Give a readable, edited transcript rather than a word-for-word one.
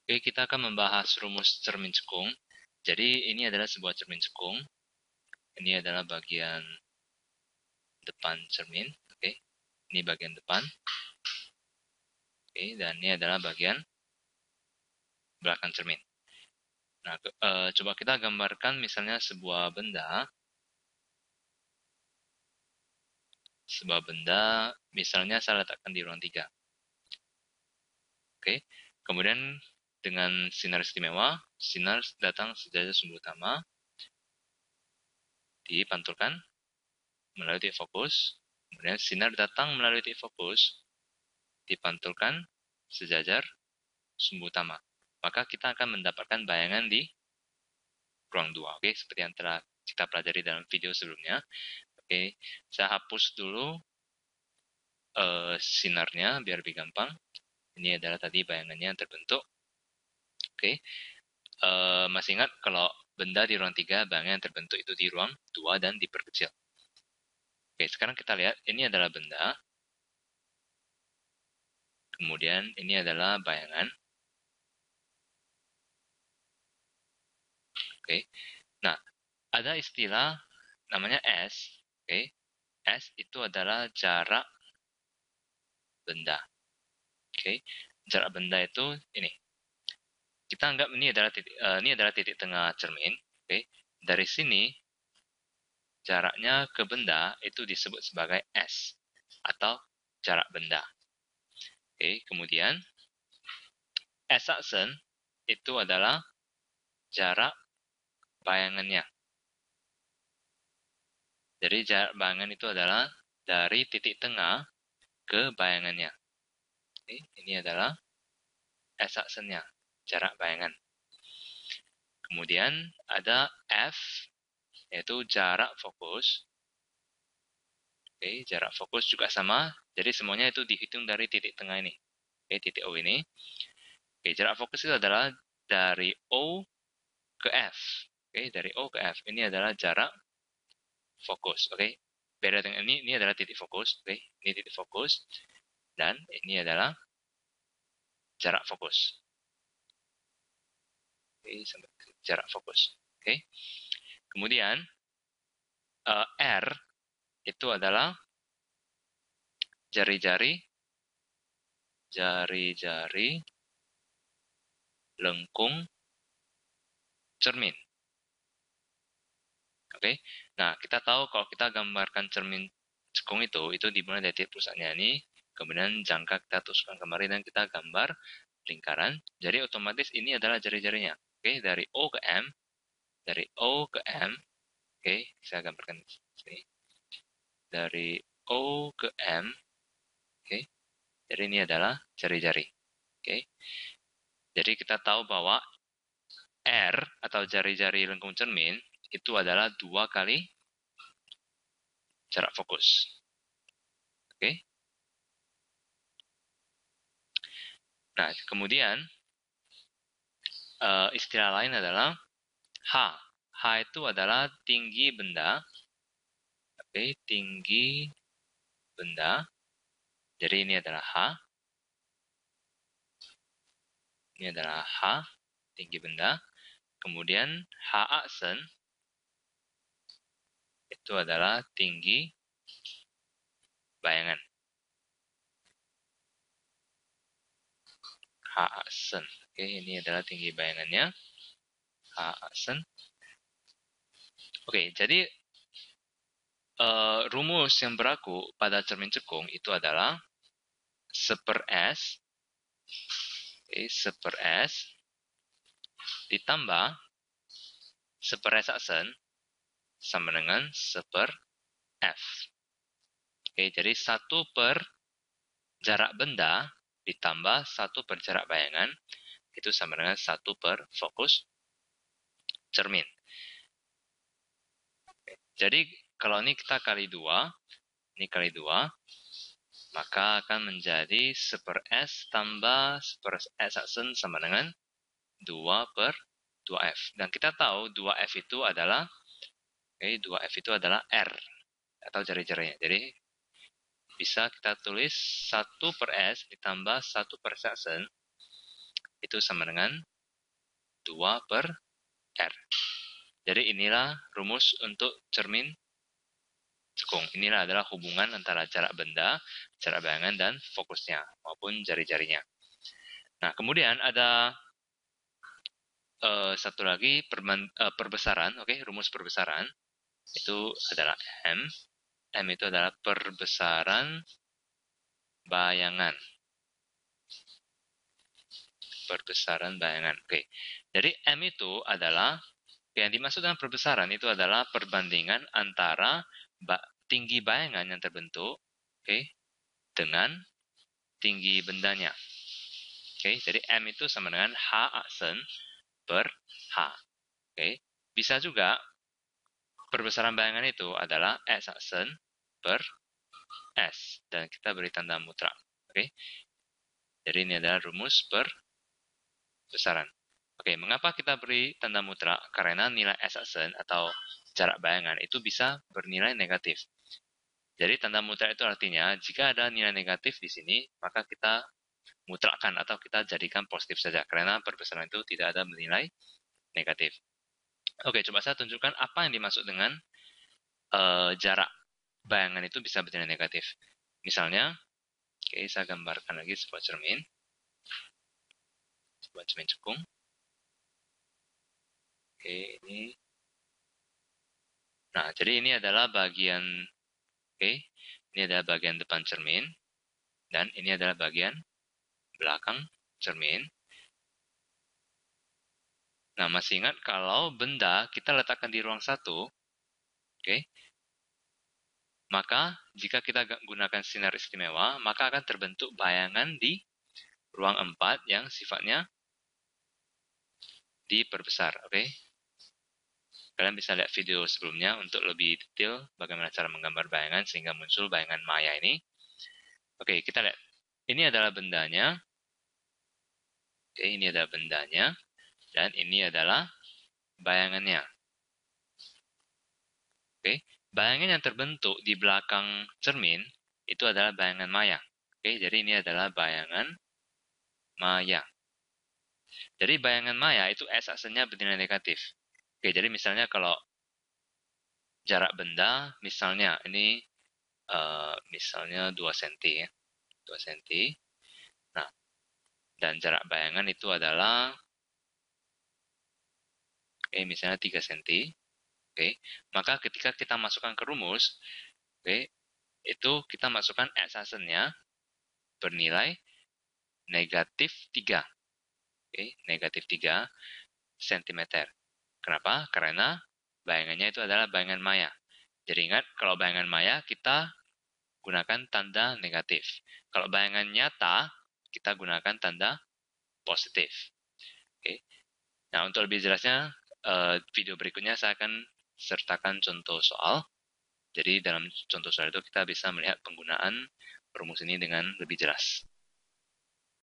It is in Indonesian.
Oke, kita akan membahas rumus cermin cekung. Jadi ini adalah sebuah cermin cekung. Ini adalah bagian depan cermin. Oke, ini bagian depan. Oke, dan ini adalah bagian belakang cermin. Nah, coba kita gambarkan misalnya sebuah benda. Sebuah benda, misalnya saya letakkan di ruang 3. Oke, kemudian dengan sinar istimewa, sinar datang sejajar sumbu utama, dipantulkan melalui titik fokus, kemudian sinar datang melalui titik fokus, dipantulkan sejajar sumbu utama. Maka kita akan mendapatkan bayangan di ruang 2. Oke, seperti yang telah kita pelajari dalam video sebelumnya. Oke, saya hapus dulu sinarnya biar lebih gampang. Ini adalah tadi bayangannya yang terbentuk. Oke, masih ingat kalau benda di ruang 3, bayangan yang terbentuk itu di ruang 2 dan diperkecil. Oke, sekarang kita lihat ini adalah benda. Kemudian ini adalah bayangan. Oke, nah ada istilah namanya S. Oke, S itu adalah jarak benda. Oke, jarak benda itu ini. Kita anggap ini adalah titik tengah cermin. Oke, dari sini jaraknya ke benda itu disebut sebagai S atau jarak benda. Oke, kemudian S-aksen itu adalah jarak bayangannya. Jadi jarak bayangan itu adalah dari titik tengah ke bayangannya. Oke, ini adalah S-aksennya, jarak bayangan. Kemudian ada F, yaitu jarak fokus. Oke, jarak fokus juga sama. Jadi semuanya itu dihitung dari titik tengah ini. Oke, titik O ini. Oke, jarak fokus itu adalah dari O ke F. Oke, dari O ke F. Ini adalah jarak fokus. Oke, beda dengan ini adalah titik fokus. Oke, ini titik fokus. Dan ini adalah jarak fokus. Oke, sampai jarak fokus. Oke, kemudian R itu adalah jari-jari lengkung cermin. Oke, nah kita tahu kalau kita gambarkan cermin cekung itu dimulai dari titik pusatnya ini, kemudian jangka kita tusukkan kemari dan kita gambar lingkaran. Jadi otomatis ini adalah jari-jarinya. Oke, dari O ke M, dari O ke M. Oke, saya gambarkan di sini. Dari O ke M. Oke, jadi ini adalah jari-jari. Oke, jadi kita tahu bahwa R atau jari-jari lengkung cermin itu adalah 2 kali jarak fokus. Oke. Nah, kemudian istilah lain adalah H. H itu adalah tinggi benda. Oke, tinggi benda. Jadi ini adalah H. Ini adalah H, tinggi benda. Kemudian H-aksen itu adalah tinggi bayangan. H-aksen. Oke, ini adalah tinggi bayangannya. H-aksen. Oke, jadi rumus yang berlaku pada cermin cekung itu adalah 1/S. Oke, 1/S ditambah 1/S aksen sama dengan 1/F. Oke, jadi 1 per jarak benda ditambah 1 per jarak bayangan itu sama dengan 1 per fokus cermin. Oke, jadi kalau ini kita kali 2, ini kali 2, maka akan menjadi 1/S tambah 1/S aksen sama dengan 2 per 2F. Dan kita tahu 2F itu adalah 2F itu adalah R atau jari-jarinya. Jadi bisa kita tulis 1/S ditambah 1/S aksen itu sama dengan 2 per R. Jadi inilah rumus untuk cermin cekung. Inilah adalah hubungan antara jarak benda, jarak bayangan, dan fokusnya, maupun jari-jarinya. Nah, kemudian ada satu lagi perbesaran, oke, rumus perbesaran. Itu adalah M. M itu adalah perbesaran bayangan. Perbesaran bayangan, oke. Jadi M itu adalah, yang dimaksud dengan perbesaran itu adalah perbandingan antara tinggi bayangan yang terbentuk, oke, dengan tinggi bendanya. Oke, jadi M itu sama dengan H aksen per H. Oke, bisa juga perbesaran bayangan itu adalah S aksen per S, dan kita beri tanda mutlak. Oke, jadi ini adalah rumus perbesaran. Oke, mengapa kita beri tanda mutlak? Karena nilai S aksen atau jarak bayangan itu bisa bernilai negatif. Jadi tanda mutlak itu artinya jika ada nilai negatif di sini, maka kita mutlakkan atau kita jadikan positif saja, karena perbesaran itu tidak ada nilai negatif. Oke, coba saya tunjukkan apa yang dimaksud dengan jarak bayangan itu bisa bernilai negatif. Misalnya, oke, saya gambarkan lagi sebuah cermin cekung. Oke, ini. Nah, jadi ini adalah bagian, oke, ini adalah bagian depan cermin, dan ini adalah bagian belakang cermin. Nah, masih ingat kalau benda kita letakkan di ruang 1, oke, maka jika kita gunakan sinar istimewa, maka akan terbentuk bayangan di ruang 4 yang sifatnya diperbesar, oke. Kalian bisa lihat video sebelumnya untuk lebih detail bagaimana cara menggambar bayangan sehingga muncul bayangan maya ini. Oke, kita lihat. Ini adalah bendanya. Oke, ini adalah bendanya. Dan ini adalah bayangannya. Oke, bayangan yang terbentuk di belakang cermin itu adalah bayangan maya. Oke, jadi ini adalah bayangan maya. Jadi bayangan maya itu S aksennya bernilai negatif. Oke, jadi misalnya kalau jarak benda, misalnya ini misalnya 2 cm ya. 2 cm. Nah, dan jarak bayangan itu adalah misalnya 3 cm. Oke, maka ketika kita masukkan ke rumus, itu kita masukkan S aksennya bernilai negatif 3. Negatif 3 cm. Kenapa? Karena bayangannya itu adalah bayangan maya. Jadi ingat, kalau bayangan maya kita gunakan tanda negatif. Kalau bayangan nyata, kita gunakan tanda positif. Nah, untuk lebih jelasnya, video berikutnya saya akan sertakan contoh soal. Jadi dalam contoh soal itu kita bisa melihat penggunaan rumus ini dengan lebih jelas.